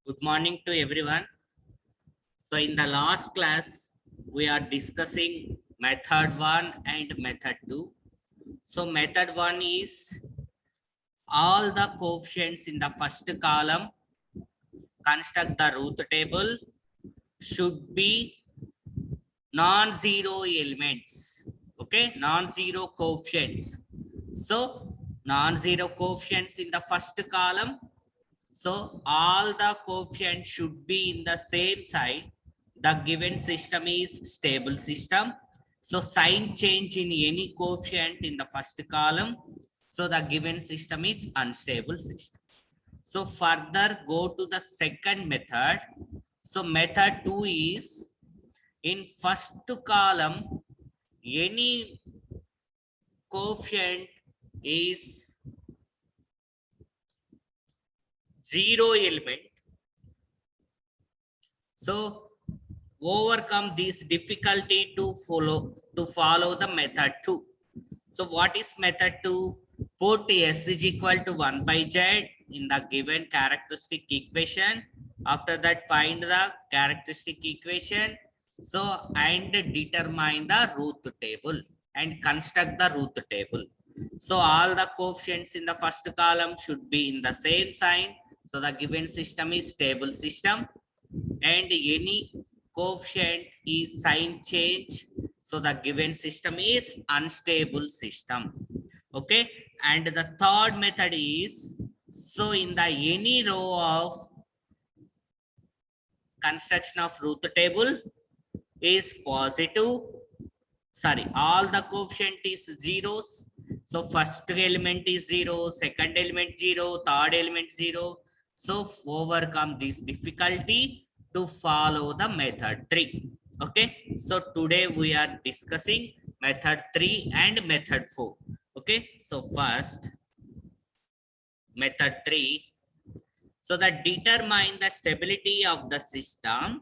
Good morning to everyone. So in the last class, we are discussing method 1 and method 2. So method 1 is all the coefficients in the first column, construct the root table, should be non-zero elements. Okay, non-zero coefficients. So non-zero coefficients in the first column. So all the coefficients should be in the same sign. The given system is stable system. So sign change in any coefficient in the first column. So the given system is unstable system. So further go to the second method. So method 2 is in first column any coefficient is zero element. So overcome this difficulty to follow the method 2. So what is method 2? Put S is equal to 1 by Z in the given characteristic equation. After that, find the characteristic equation. So, and determine the root table and construct the root table. So, all the coefficients in the first column should be in the same sign. So, the given system is stable system and any coefficient is sign change. So the given system is unstable system. Okay. And the third method is, so in the any row of construction of root table is positive. Sorry, all the coefficient is zeros. So first element is 0, second element 0, third element 0. So overcome this difficulty to follow the method 3. Okay. So today we are discussing method 3 and method 4. Okay. So first method 3. So that determine the stability of the system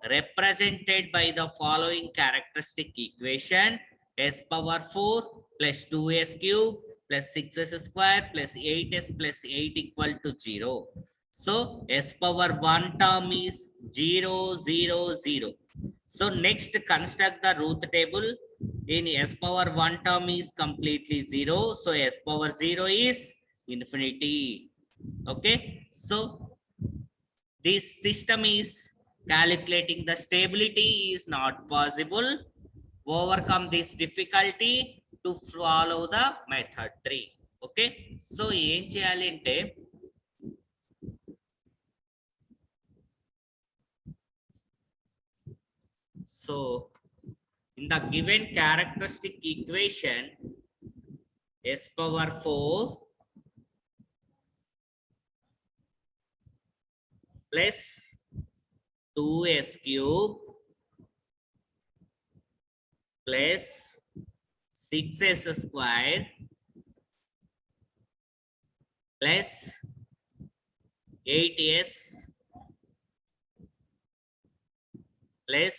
represented by the following characteristic equation: s power 4 plus 2s cube plus 6s square plus 8s plus 8 equal to 0. So s power 1 term is 0, 0, 0. So next construct the root table. In s power 1 term is completely 0. So s power 0 is infinity. Okay. So this system is calculating the stability is not possible. Overcome this difficulty to follow the method 3. Okay. So ఏం చేయాలి అంటే so in the given characteristic equation s power 4 plus 2s cube plus 6s square plus 8s plus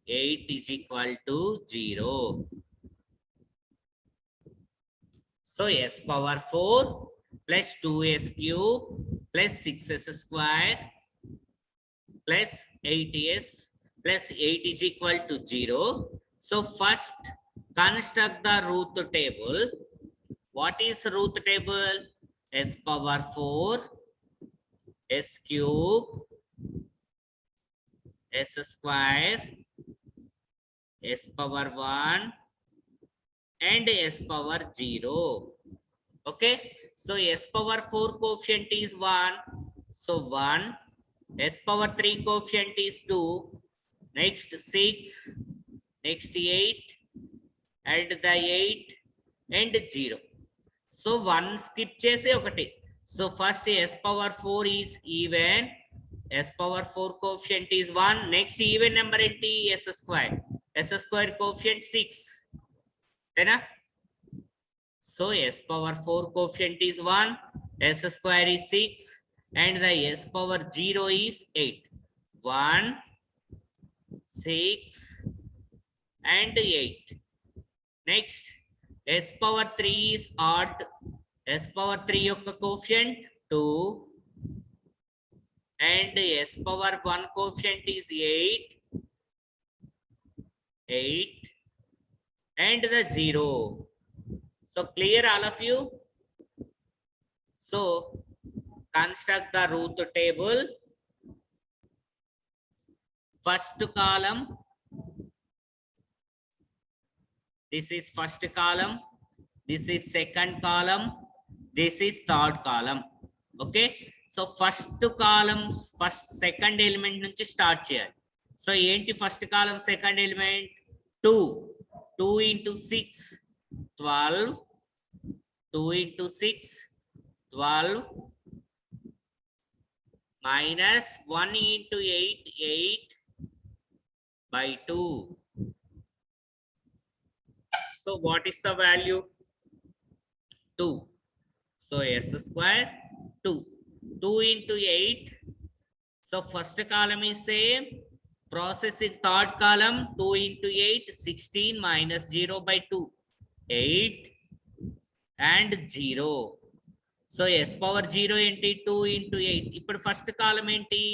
8 is equal to 0. So s power 4 plus 2s cube plus 6s square plus 8s plus 8 is equal to 0. So first construct the root table. What is root table? S power 4 s cube s square s power 1 and s power 0. Okay. So s power 4 coefficient is 1. So 1. S power 3 coefficient is 2. Next 6. Next 8. And the 8 and 0. So 1 skip chese okati. So first s power 4 is even. S power 4 coefficient is 1. Next even number enti s square. S square coefficient 6. Then so s power 4 coefficient is 1, s square is 6, and the s power 0 is 8. 1, 6, and 8. Next, s power 3 is odd. S power 3 యొక్క coefficient 2, and s power 1 coefficient is 8 and the 0. So clear all of you? So construct the root table. First column, this is first column, this is second column, this is third column. Okay, so first column first second element nunchi start cheyali. So enti first column second element 2 2 into 6 12 2 into 6 12 minus 1 into 8 8 by 2. So what is the value? 2. So s square 2. 2 into 8. So first column is same. Process in third column. 2 into 8 16 minus 0 by 2 8 and 0. So s power 0 enti 2 into 8. ఇప్పుడు first column enti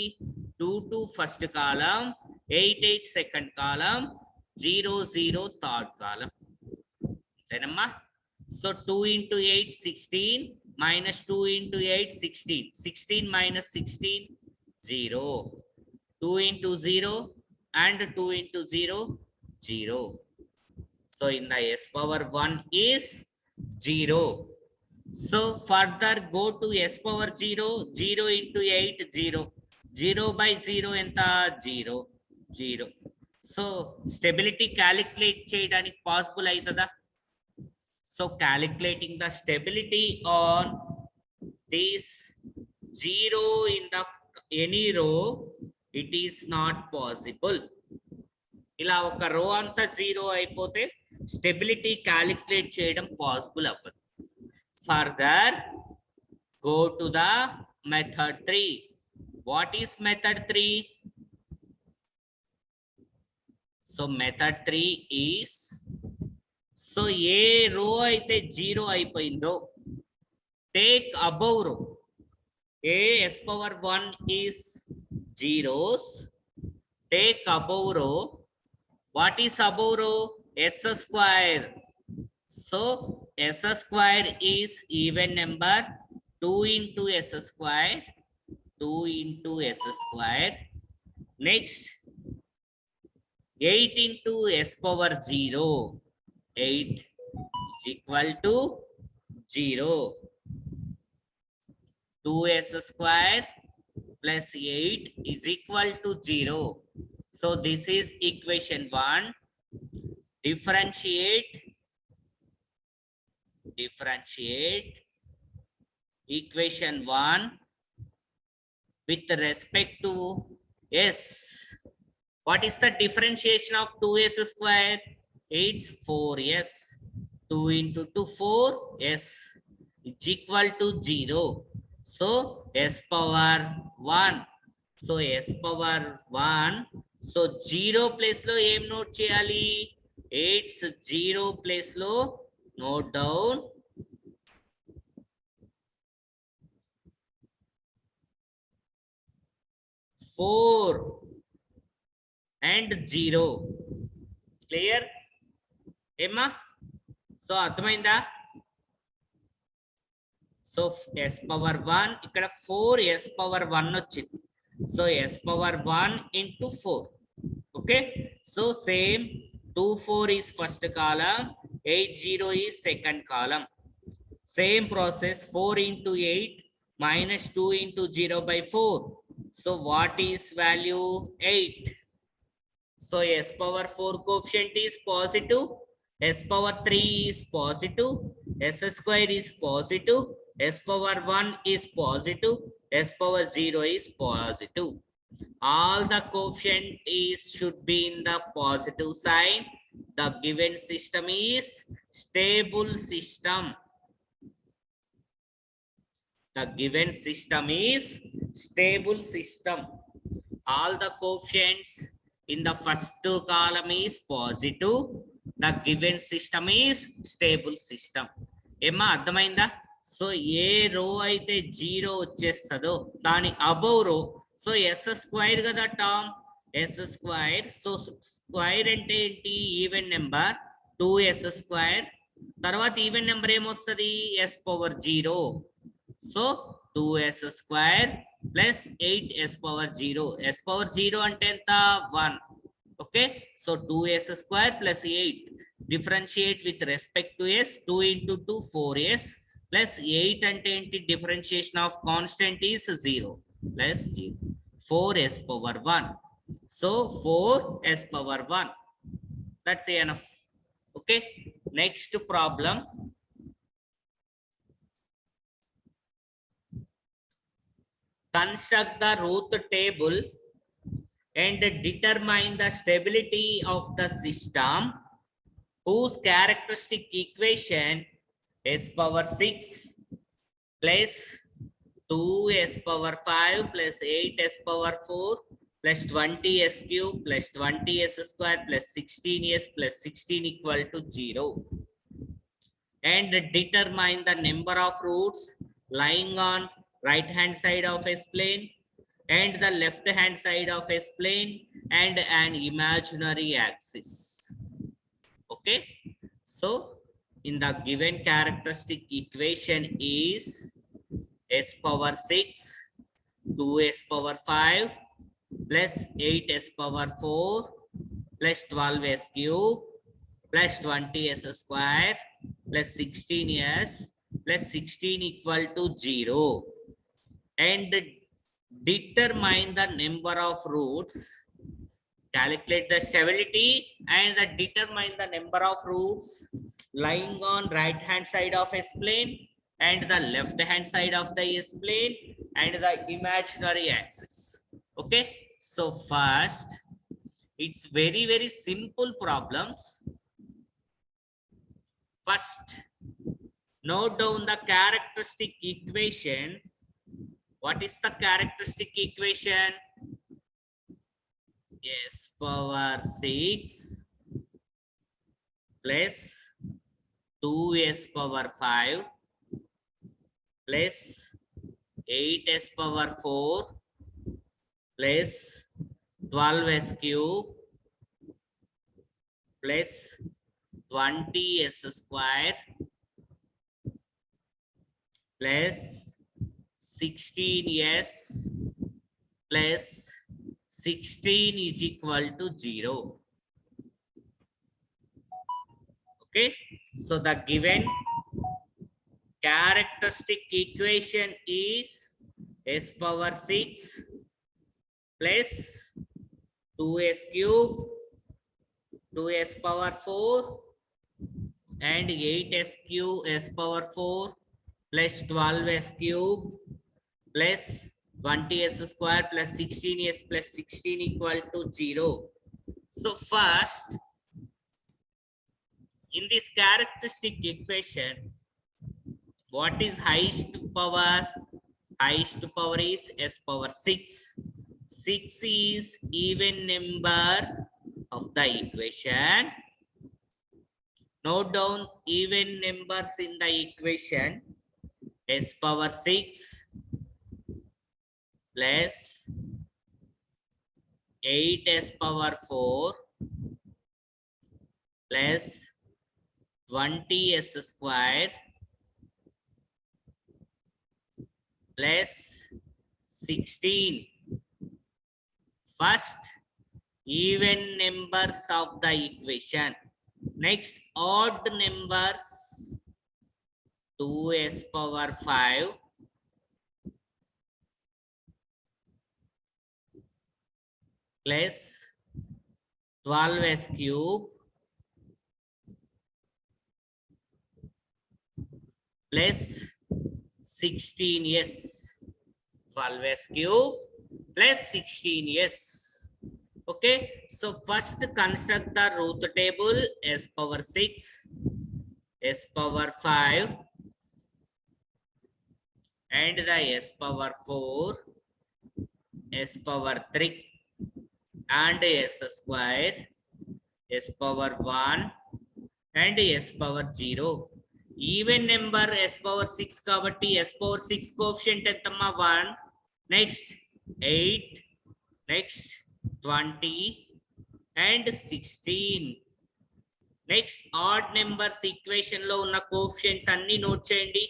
2 2 first column 8 8 second column 0 0 third column. Antenamma? So 2 into 8 16 minus 2 into 8 16 16 minus 16 0 2 into 0 and 2 into 0 0. So in the s power 1 is 0. So further go to s power 0 0 into 8 0 0 by 0 enta 0 0. So stability calculate cheyadaniki possible aitada. So calculating the stability on this 0 in the any row, it is not possible. ఇలా ఒక రో అంతా 0 అయిపోతే stability calculate చేయడం possible అవ్వదు. Further go to the method 3. What is method 3? So method 3 is, so ఏ రో అయితే 0 అయిపోయిందో take above row. A s power 1 is zeros. Take above row. What is above row? S square. So s square is even number. 2 into s square. 2 into s square. Next 8 into s power 0. 8 is equal to 0. 2s square plus 8 is equal to 0. So this is equation 1. Differentiate equation 1 with respect to s. What is the differentiation of 2s square? It's 4s. 2 into 2 4s is equal to 0. So s power 1. So s power 1. So 0 place lo em note cheyali? 8's 0 place lo note down 4 and 0. Clear? Emma? So అర్థమైందా? So s power 1 ఇక్కడ 4s power 1 వచ్చింది. So s power 1 into 4. Okay, so same 2 4 is first column, 8 0 is second column. Same process, 4 into 8 minus 2 into 0 by 4. So what is value? 8. So s power 4 coefficient is positive, s power 3 is positive, s square is positive, s power 1 is positive, s power 0 is positive. All the coefficient is should be in the positive sign. The given system is stable system. The given system is stable system. All the coefficients in the first column is positive. The given system is stable system. ఏమా అర్థమైందా? So ఏ రో అయితే 0 వచ్చేస్తుందో దాని above row, so s square కదా term, s square. So square అంటే ఏంటి, even number 2s square. తర్వాత even number ఏమొస్తుంది, s power 0. So 2s square plus 8s power 0. S power 0 అంటే ఎంత, 1. Okay, so 2s square plus 8 differentiate with respect to s, 2 into 2 4s plus 8 అంటే ఏంటి, differentiation of constant is 0 plus 0, 4s power 1. So 4s power 1, that's enough. Okay, next problem. Construct the Roth table and determine the stability of the system whose characteristic equation s power 6 plus 2s power 5 plus 8s power 4 plus 20s cube plus 20s square plus 16s plus 16 equal to 0. And determine the number of roots lying on right hand side of a plane and the left hand side of a plane and an imaginary axis. Okay, so in the given characteristic equation is s power 6 2s power 5 plus 8s power 4 plus 12s cube plus 20s square plus 16s plus 16 equal to 0. And determine the number of roots, calculate the stability and determine the number of roots lying on right hand side of s plane and the left hand side of the s plane and the imaginary axis. Okay, so first it's very simple problems. First, note down the characteristic equation. What is the characteristic equation? S power 6 plus 2s power 5 plus 8s power 4 plus 12s cube plus 20s square plus 16s plus 16 is equal to 0. Okay, so the given characteristic equation is s power 6 plus 2s cube 2s power 4 and 8s cube s power 4 plus 12s cube plus 20s square plus 16s plus 16 equal to 0. So first, in this characteristic equation, what is highest power? Highest power is s power 6. 6 is even number of the equation. Note down even numbers in the equation. S power 6 plus 8s power 4 plus 20s square plus 16. First, even numbers of the equation. Next, odd numbers. 2s power 5 plus 12s cube plus 16s. 12s cube plus 16s. Okay, so first construct the Roth table. S power 6, s power 5 and the s power 4, s power 3 and s square, s power 1 and s power 0. Even number s power 6 kabatti s power 6 coefficient entamma 1. Next, 8, next 20 and 16. Next odd numbers equation లో ఉన్న coefficients అన్ని note చేయండి.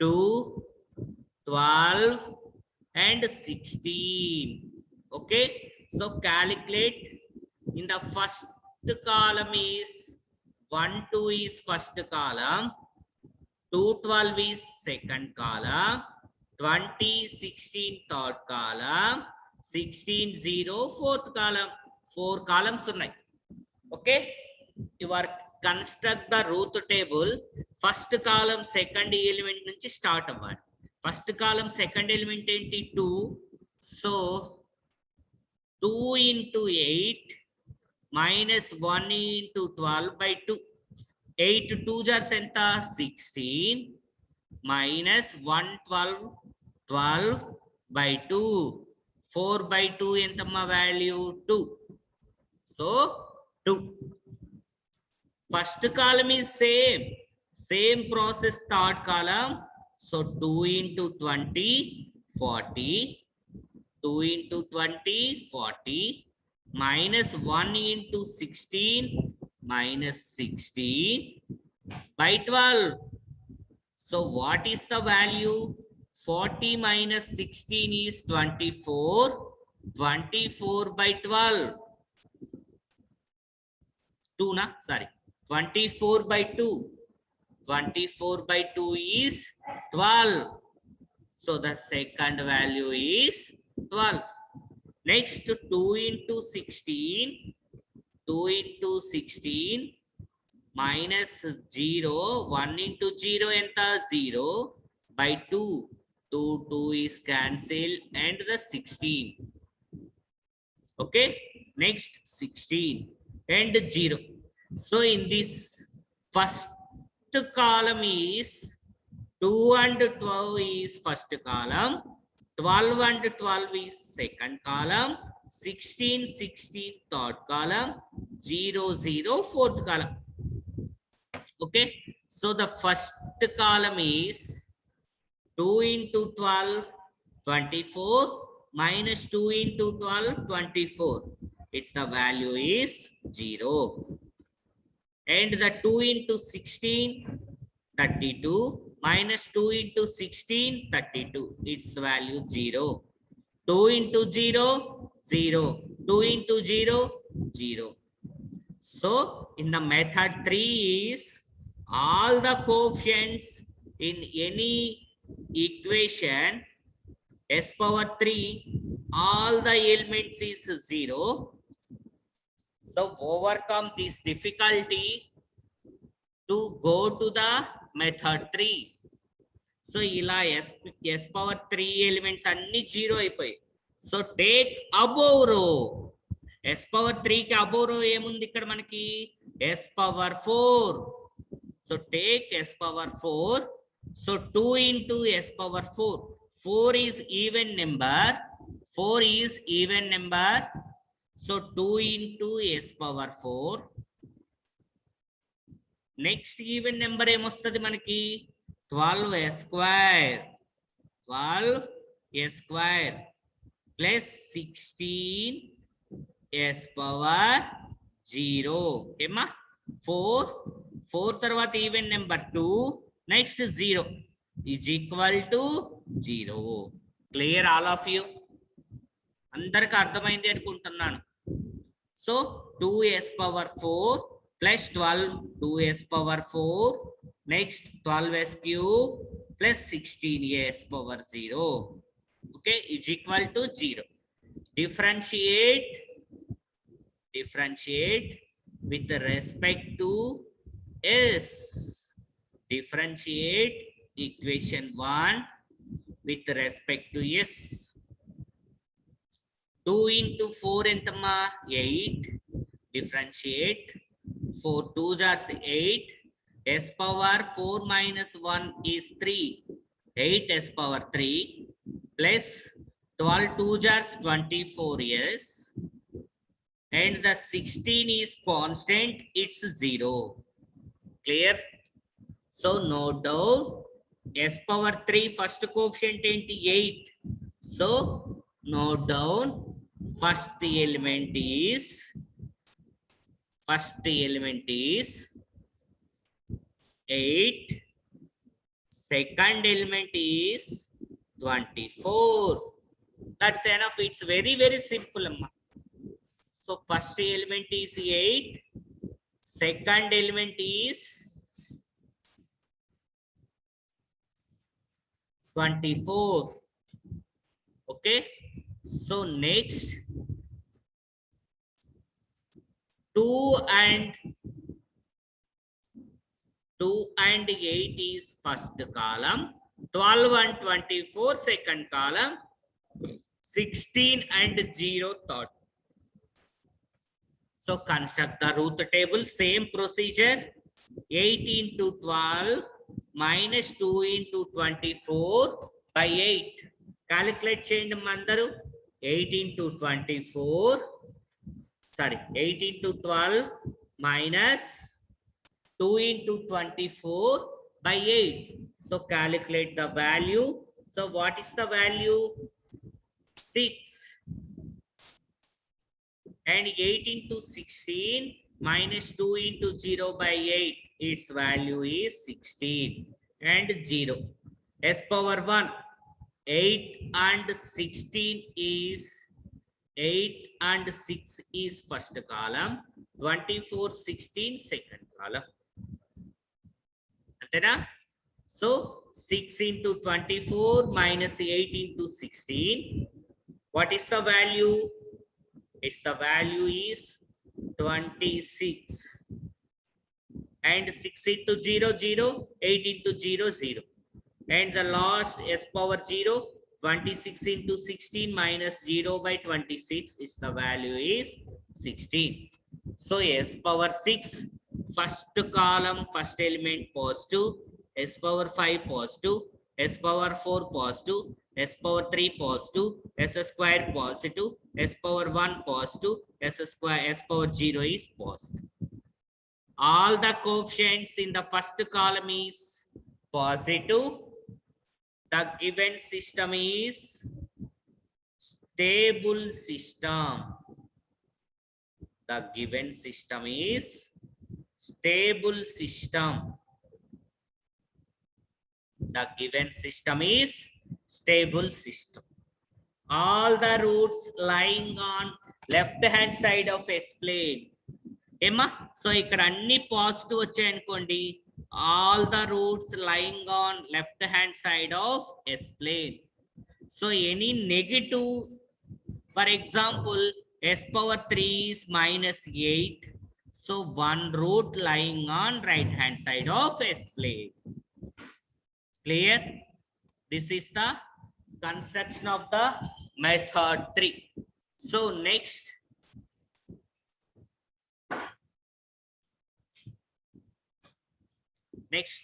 2, 12 and 16. Okay, so calculate. In the first column is 1, 2 is first column, 2, 12 is second column, 20, 16 third column, 16, 0 fourth column. 4 columns ఉన్నాయి. Okay, you are construct the root table. First column second element నుంచి start అవ్వాలి. First column second element ఏంటి 2. So 2 into 8 minus 1 into 12 by 2. 8 2 jars ఎంత 16 minus 1 12 12 by 2. 4 by 2 ఎంతమ్మా value 2. So 2. First column is same process. Third column, so 2 into 20 40, 2 into 20 40 minus 1 into 16 minus 16 by 12. So what is the value? 40 minus 16 is 24. 24 by 12. 2 na? Sorry. 24 by 2. 24 by 2 is 12. So the second value is 12. Next 2 into 16. 2 into 16 minus 0. 1 into 0 enta 0 by 2. 2 2 is cancelled and the 16. Okay. Next 16 and 0. So in this first column is 2 and 12 is first column, 12 and 12 is second column, 16 16 third column, 0 0 fourth column. Okay, so the first column is 2 into 12 24 minus 2 into 12 24. Its the value is 0. And the 2 into 16 32 minus 2 into 16 32. Its value 0. 2 into 0 0. 2 into 0 0. So in the method 3 is all the coefficients in any equation s power 3 all the elements is 0. So overcome this difficulty to go to the method 3. So ila s power 3 elements anni 0 అయిపోయి. So take above row. S power 3 కి above row ఏముంది ఇక్కడ మనకి s power 4. So take s power 4. So 2 into s power 4. 4 is even number. 4 is even number. So 2 into s power 4. Next even number ఏమొస్తుంది మనకి 12 s square. 12 s square plus 16 s power 0. ఏమా 4 తర్వాత even number 2 next 0 is equal to 0. Clear all of you? అందరికి అర్థమైంది అనుకుంటున్నాను. So 2s power 4 plus 12 2s power 4 next 12s cube plus 16s power 0. Okay, is equal to 0. Differentiate with respect to s. Differentiate equation 1 with respect to s. 2 into 4 entama 8. Differentiate 4 2s are 8. S power 4 minus 1 is 3. 8s power 3 plus 12 2s are 24 yes. And the 16 is constant, it's 0. Clear? So no doubt s power 3 first coefficient ain't 8. So note down. First element is 8. Second element is 24. That's enough. It's very, very simple, amma. So first element is 8. Second element is 24. Okay. So next, 2 and 8 is first column. 12 and 24 second column. 16 and 0 third. So construct the root table. Same procedure. 8 into 12 minus 2 into 24 by 8. Calculate change mandaru. 8 into 24. Sorry, 8 into 12 minus 2 into 24 by 8. So calculate the value. So what is the value? 6. And 8 into 16 minus 2 into 0 by 8. Its value is 16 and 0. S power 1. 8 and 16 is 8 and 6 is first column. 24, 16 second column. Antena? So 6 into 24 minus 8 into 16. What is the value? Its the value is 26. And 6 into 0, 0. 8 into 0, 0. And the last S power 0. 26 into 16 minus 0 by 26 is the value is 16. So S power 6, first column, first element positive, S power 5 positive, S power 4 positive, S power 3 positive, S square positive, S power 1 positive, S square, S power 0 is positive. All the coefficients in the first column is positive. The given system is stable system. The given system is stable system. The given system is stable system. All the roots lying on left hand side of S plane. Emma, so ఇక్కడ అన్ని positive వచ్చాయి అనుకోండి. All the roots lying on left hand side of S plane. So any negative, for example, S power 3 is minus 8. So one root lying on right hand side of S plane. Clear? This is the construction of the method 3. So next,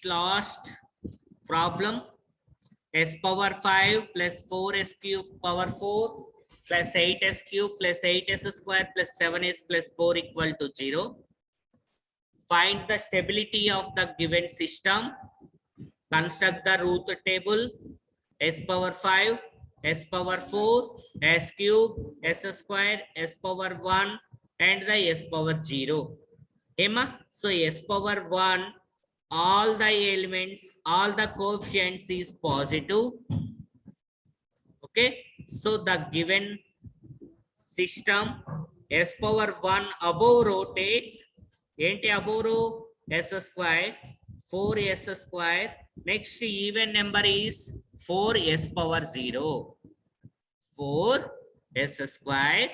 last problem. S power 5 plus 4s cube power 4 plus 8s cube plus 8s square plus 7s plus 4 equal to 0. Find the stability of the given system. Construct the root table. S power 5, S power 4, S cube, S square, S power 1 and the S power 0. Emma, so S power 1, all the elements, all the coefficients is positive. Okay, so the given system, S power 1 above rotate, enti above row S square, 4s square. Next even number is 4s power 0. 4s square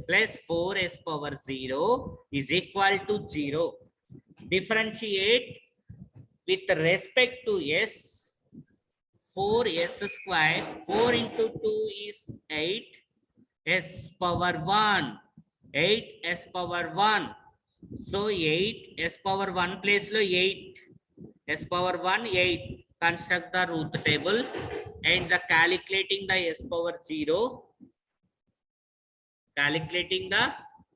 plus 4s power 0 is equal to 0. Differentiate with respect to s. 4s square, 4 into 2 is 8, s power 1, 8 s power 1. So 8 s power 1 place lo 8, s power 1 8. Construct the root table and the calculating the s power 0. Calculating the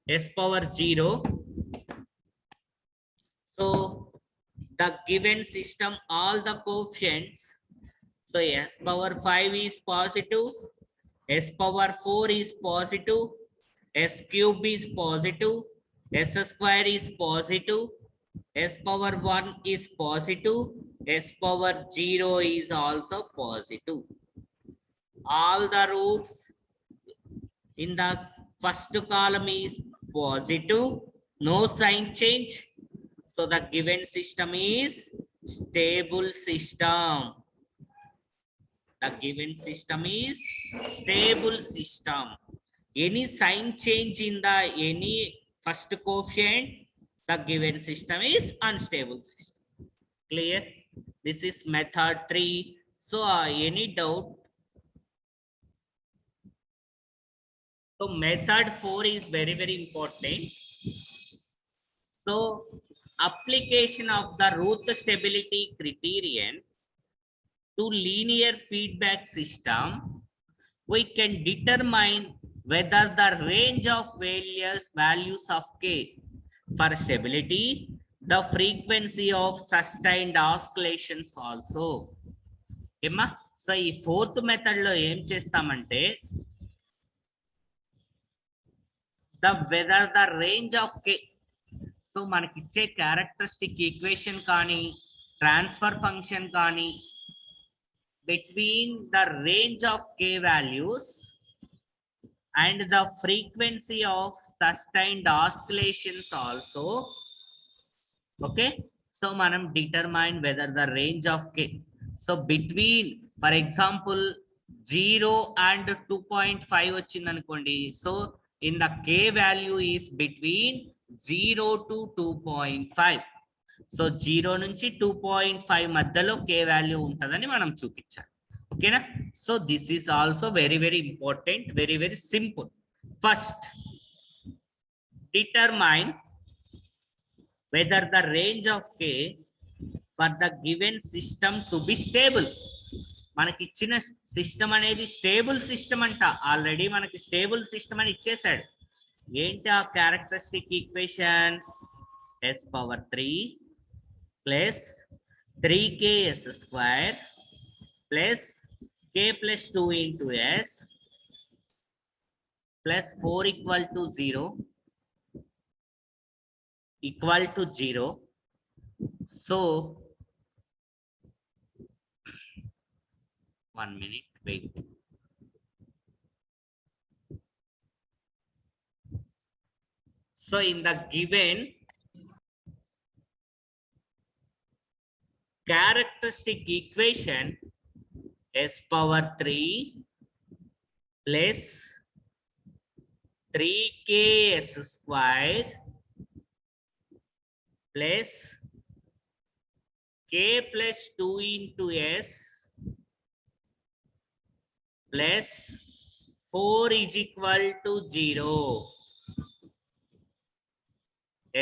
s power 0. So the given system, all the coefficients. So s power 5 is positive, S power 4 is positive, S cube is positive, S square is positive, S power 1 is positive, S power 0 is also positive. All the roots in the first column is positive, no sign change. So the given system is stable system. The given system is stable system. Any sign change in the any first coefficient, the given system is unstable system. Clear? This is method 3. So any doubt? So method 4 is very, very important. So application of the root stability criterion to linear feedback system, we can determine whether the range of values of K for stability, the frequency of sustained oscillations also. ఏమా so ఈ fourth method లో ఏం చేస్తామంటే whether the range of K, so మనకి ఇచ్చే characteristic equation కానీ transfer function కానీ between the range of K values and the frequency of sustained oscillations also. Okay, so manam determine whether the range of K, so between, for example, 0 and 2.5 వచ్చిందనుకోండి, so in the K value is between 0 to 2.5. So 0 నుంచి 2.5 మధ్యలో K value ఉంటుందని మనం చూపించాలి. ఓకేనా? So this is also very very important, very very simple. First determine whether the range of K for the given system to be stable. మనకి ఇచ్చిన system అనేది stable system అంట. ఆల్రెడీ మనకి స్టేబుల్ సిస్టమ్ అని ఇచ్చేసాడు. ఏంటి ఆ characteristic equation? S power 3 plus 3k s square plus k plus 2 into s plus 4 equal to 0 equal to 0. So 1 minute, wait. So in the given characteristic equation, S power 3 plus 3k s square plus k plus 2 into s plus 4 is equal to 0.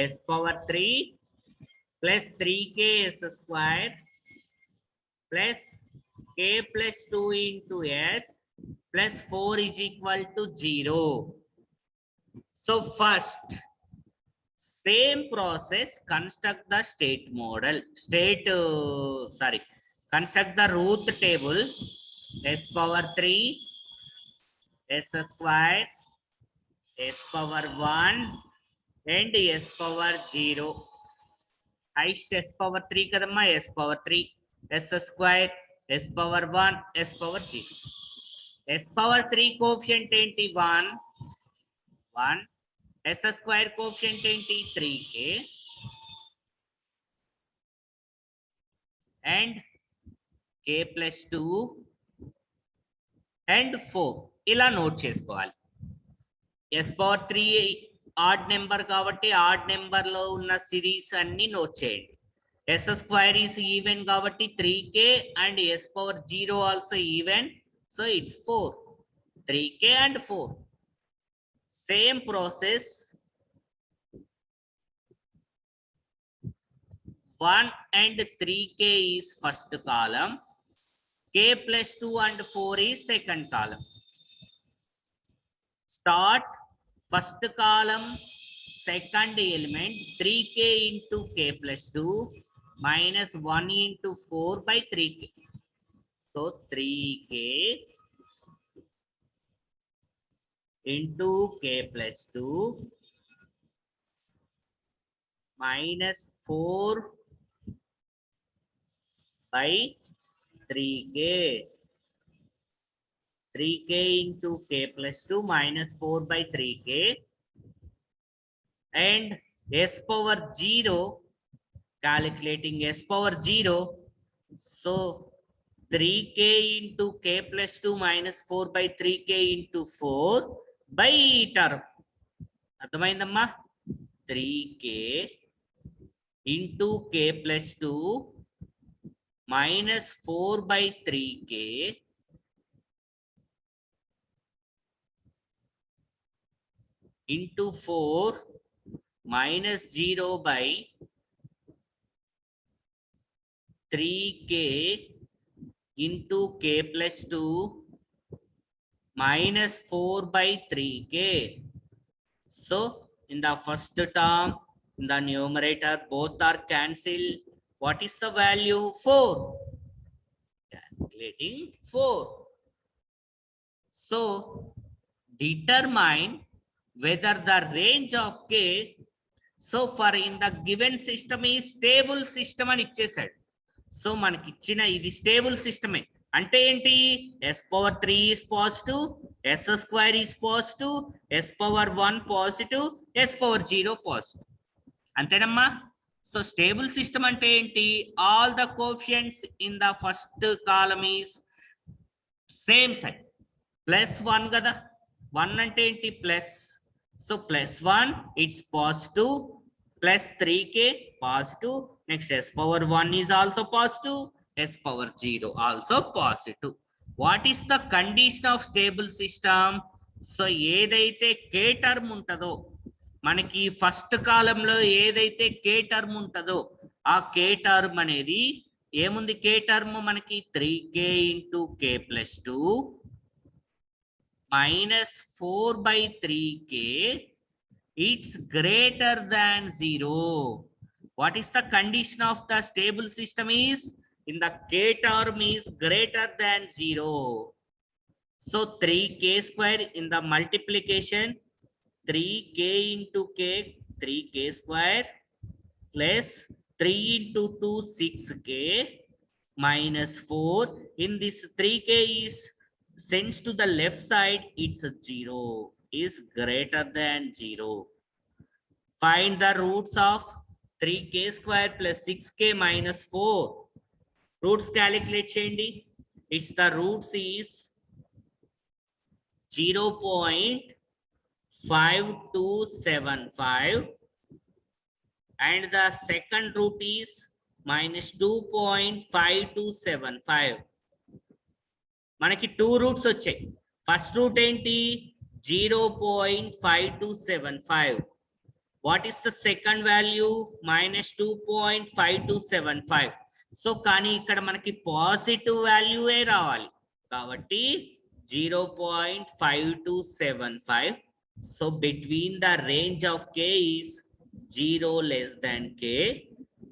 S power 3 plus 3k s square plus k plus 2 into s plus 4 is equal to 0. So first, same process, construct the state model, construct the root table. S power 3, s square, s power 1 and s power 0. Highest s power 3 kadamma, s power 3, s square, s power 1, s power 0. S power 3 coefficient enti 1, s square coefficient enti 3k and k plus 2 and 4 ఇలా note చేసుకోవాలి. s power 3 odd number కాబట్టి odd number లో ఉన్న series అన్ని note చేయండి. s square is even కాబట్టి 3k and s power 0 also even, so it's 4, 3k and 4. Same process, 1 and 3k is first column, k plus 2 and 4 is second column. Start first column, second element, 3k into k plus 2 minus 1 into 4 by 3k. So 3k into k plus 2 minus 4 by 3k. 3k into k plus 2 minus 4 by 3k, and s power 0, calculating s power 0. So 3k into k plus 2 minus 4 by 3k into 4 by term. అర్థమైందమ్మా? 3k into k plus 2 minus 4 by 3k into 4 minus 0 by 3k into k plus 2 minus 4 by 3k. So in the first term, in the numerator, both are cancelled. What is the value? 4. Calculating 4. So determine whether the range of k, so for in the given system is stable system అని ఇచ్చేసాడు. So మనకి ఇచ్చిన ఇది stable సిస్టమే. అంటే ఏంటి? s power 3 is positive, s square is positive, s power 1 positive, s power 0 positive. అంతేనమ్మా? So stable system అంటే ఏంటి? All the coefficients in the first column is same side. +1 కదా. 1 అంటే ఏంటి? Plus. So +1 it's positive, plus 3k positive. Next s power 1 is also positive, s power 0 also positive. What is the condition of stable system? So ఏదైతే k term ఉంటుందో, మనకి first కాలంలో ఏదైతే k term ఉంటుందో ఆ k టర్మ్ అనేది ఏముంది? k term మనకి 3k into k plus 2 minus 4 by 3k, it's greater than 0. What is the condition of the stable system is? In the k term is greater than 0. So 3k square in the multiplication, 3k into k, 3k square plus 3 into 2, 6k minus 4. In this 3k is sends to the left side, it's a 0, is greater than 0. Find the roots of 3k square plus 6k minus 4. Roots calculate cheyandi. It's the roots is 0.5275 and the second root is minus 2.5275. మనకి 2 roots వచ్చాయి. First route ఏంటి? 0.5275. What is the second value? minus 2.5275. So కానీ ఇక్కడ మనకి positive వాల్యూయే రావాలి కాబట్టి 0.5275. So between the range of k is 0 less than k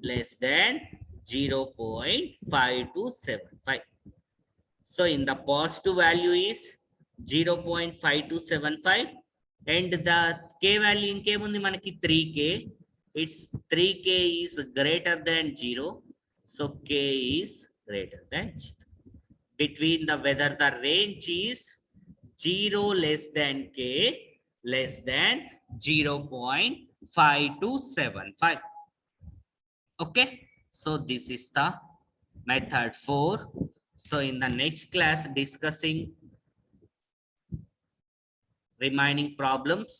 less than 0.5275. So in the positive value is 0.5275 and the k value ఇంకేముంది మనకి? 3k. It's 3k is greater than 0. So k is greater than 0. Between the whether the range is 0 less than k less than 0.5275. Okay. So this is the method 4. So in the next class discussing remaining problems.